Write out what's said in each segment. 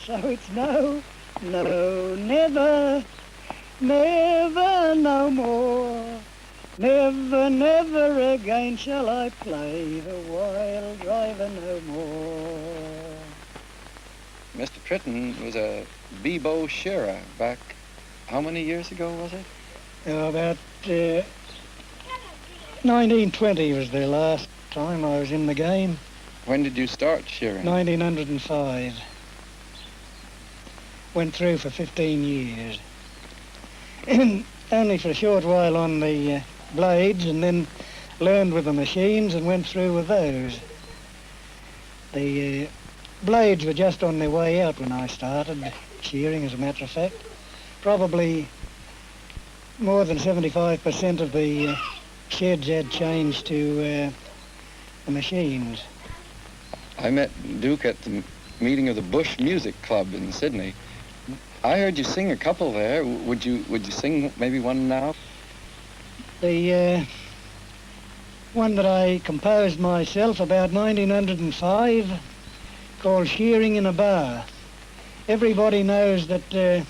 So it's no, no, never, never no more. Never, never again shall I play the wild driver no more. Mr. Tritton was a Bebo shearer back, how many years ago was it? About 1920 was the last time I was in the game. When did you start shearing? 1905. Went through for 15 years. Only for a short while on the blades, and then learned with the machines and went through with those. The blades were just on their way out when I started shearing, as a matter of fact. Probably more than 75% of the sheds had changed to the machines. I met Duke at the meeting of the Bush Music Club in Sydney. I heard you sing a couple there. Would you sing maybe one now? The one that I composed myself about 1905, called Shearing in a Bar. Everybody knows that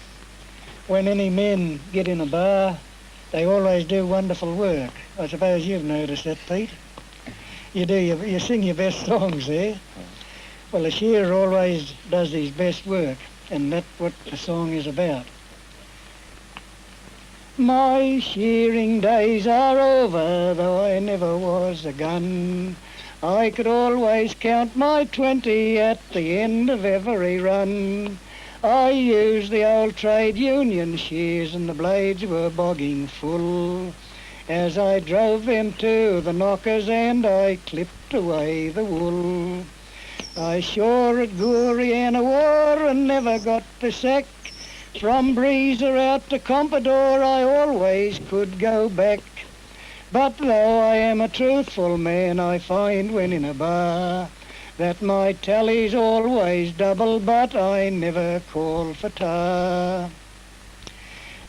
when any men get in a bar, they always do wonderful work. I suppose you've noticed that, Pete. You sing your best songs there. Well, a shearer always does his best work, and that's what the song is about. My shearing days are over, though I never was a gun. I could always count my 20 at the end of every run. I used the old trade union shears, and the blades were bogging full as I drove them to the knockers and I clipped away the wool. I shore at Gooriana War and never got the sack. From Breezer out to Comprador I always could go back. But though I am a truthful man, I find when in a bar that my tally's always double, but I never call for tar.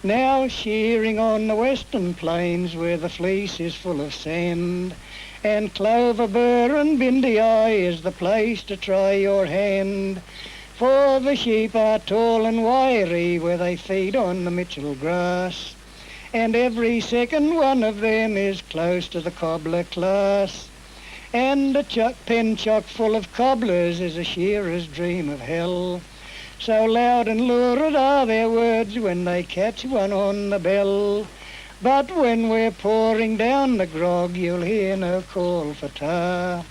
Now shearing on the western plains where the fleece is full of sand, and Clover Burr and Bindi Eye is the place to try your hand. For the sheep are tall and wiry where they feed on the Mitchell grass, and every second one of them is close to the cobbler class. And a pen chock full of cobblers is a shearer's dream of hell. So loud and lurid are their words when they catch one on the bell. But when we're pouring down the grog, you'll hear no call for tar.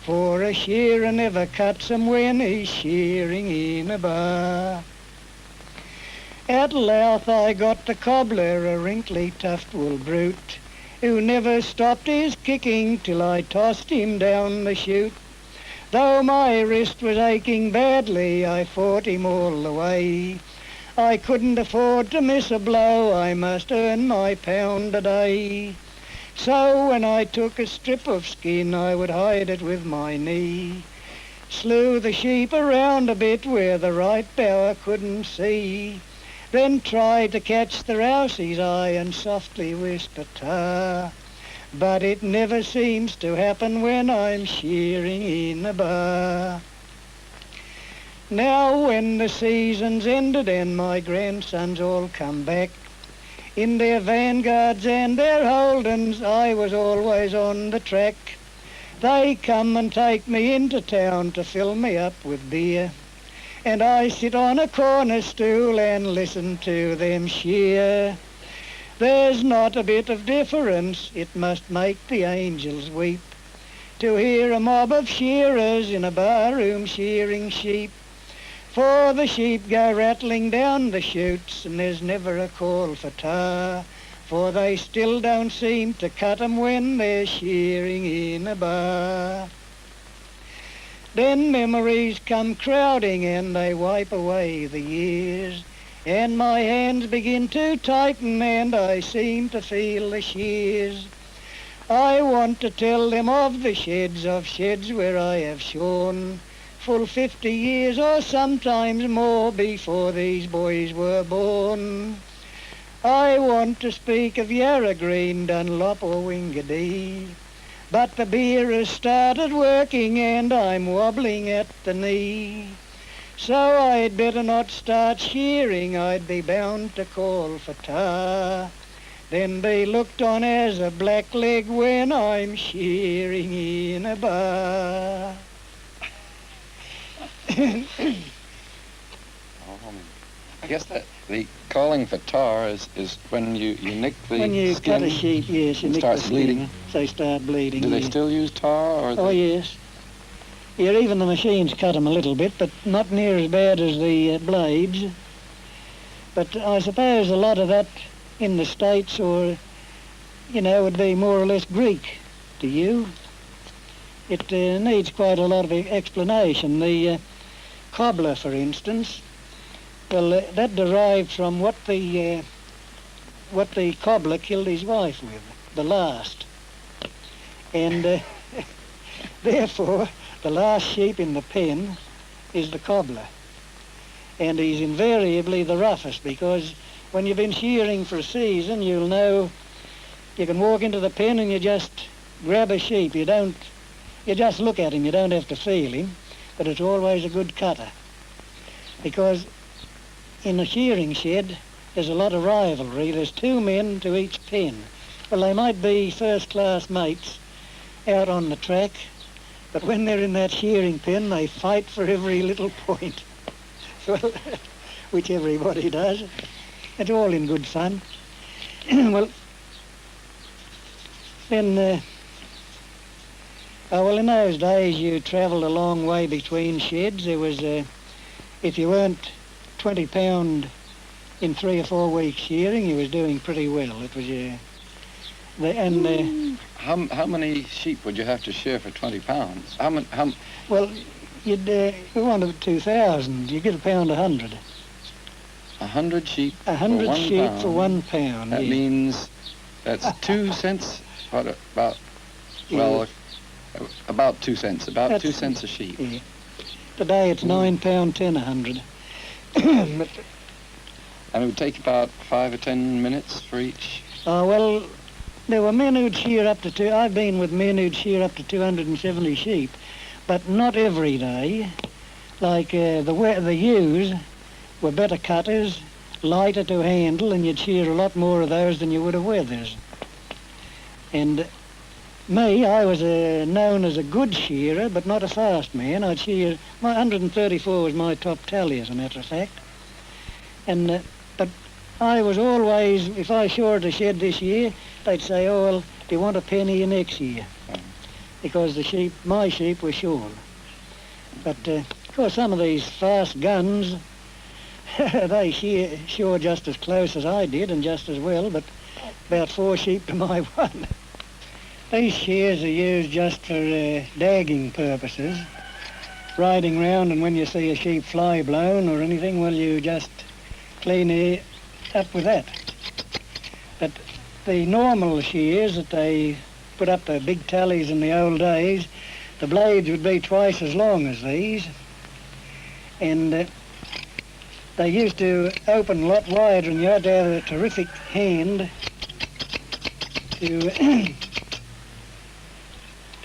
For a shearer never cuts 'em when he's shearing in a bar. At Louth I got the cobbler, a wrinkly tuft wool brute, who never stopped his kicking till I tossed him down the chute. Though my wrist was aching badly, I fought him all the way. I couldn't afford to miss a blow, I must earn my pound a day. So when I took a strip of skin, I would hide it with my knee. Slew the sheep around a bit where the right bower couldn't see. Then tried to catch the rouse's eye and softly whisper tar. But it never seems to happen when I'm shearing in a bar. Now when the season's ended and my grandsons all come back, in their Vanguards and their Holdens I was always on the track. They come and take me into town to fill me up with beer, and I sit on a corner stool and listen to them shear. There's not a bit of difference, it must make the angels weep, to hear a mob of shearers in a barroom shearing sheep. For the sheep go rattling down the chutes and there's never a call for tar, for they still don't seem to cut 'em when they're shearing in a bar. Then memories come crowding and they wipe away the years, and my hands begin to tighten and I seem to feel the shears. I want to tell them of sheds where I have shorn, full 50 years or sometimes more before these boys were born. I want to speak of Yarra Green, Dunlop or Wingadee, but the beer has started working and I'm wobbling at the knee. So I'd better not start shearing, I'd be bound to call for tar. Then be looked on as a blackleg when I'm shearing in a bar. I guess that the calling for tar is when you nick the When you skin cut a sheep, yes, you and nick starts the skin, bleeding. They start bleeding. Do they yeah. still use tar? Or Oh, yes. Yeah, even the machines cut them a little bit, but not near as bad as the blades. But I suppose a lot of that in the States or, would be more or less Greek to you. It needs quite a lot of explanation. The cobbler, for instance, well, that derived from what the cobbler killed his wife with, the last. And therefore, the last sheep in the pen is the cobbler. And he's invariably the roughest, because when you've been shearing for a season, you'll know you can walk into the pen and you just grab a sheep. You just look at him, you don't have to feel him, but it's always a good cutter. Because in a shearing shed, there's a lot of rivalry. There's 2 men to each pen. Well, they might be first-class mates out on the track, but when they're in that shearing pen, they fight for every little point. Well, which everybody does. It's all in good fun. Well, then, well, in those days you travelled a long way between sheds. There was, if you weren't 20 pound in 3 or 4 weeks shearing, you was doing pretty well. It was, how many sheep would you have to shear for 20 pounds? Well, you'd we wanted 2,000. You get a pound 100. 100 sheep. 100 for sheep £1. for £1. That yeah. means that's 2 cents. What about? Well, about 2 cents. About That's 2 cents a sheep. Yeah. Today it's £9.10 100. But, And it would take about 5 or 10 minutes for each. well, there were men who'd shear up to I've been with men who'd shear up to 270 sheep, but not every day. Like the ewes were better cutters, lighter to handle, and you'd shear a lot more of those than you would of wethers. And me, I was known as a good shearer, but not a fast man. I'd shear, my 134 was my top tally, as a matter of fact. And but I was always, if I shored a shed this year, they'd say, oh, well, do you want a penny next year? Because my sheep were shorn. But, of course, some of these fast guns, they shore just as close as I did and just as well, but about 4 sheep to my 1. These shears are used just for dagging purposes. Riding round, and when you see a sheep fly blown or anything, well, you just clean it up with that. But the normal shears that they put up the big tallies in the old days, the blades would be twice as long as these. And they used to open a lot wider, and you had to have a terrific hand to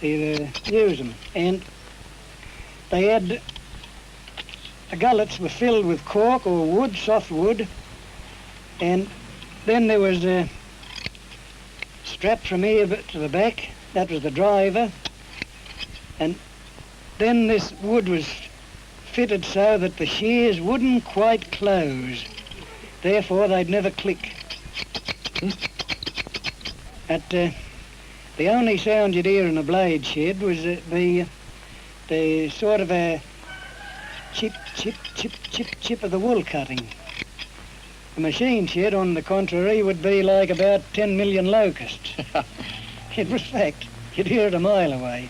use them. And they had, the gullets were filled with cork or wood, soft wood, and then there was a strap from here to the back. That was the driver. And then this wood was fitted so that the shears wouldn't quite close. Therefore, they'd never click. The only sound you'd hear in a blade shed was the sort of a chip, chip, chip, chip, chip of the wool cutting. A machine shed, on the contrary, would be like about 10 million locusts. In fact, you'd hear it a mile away.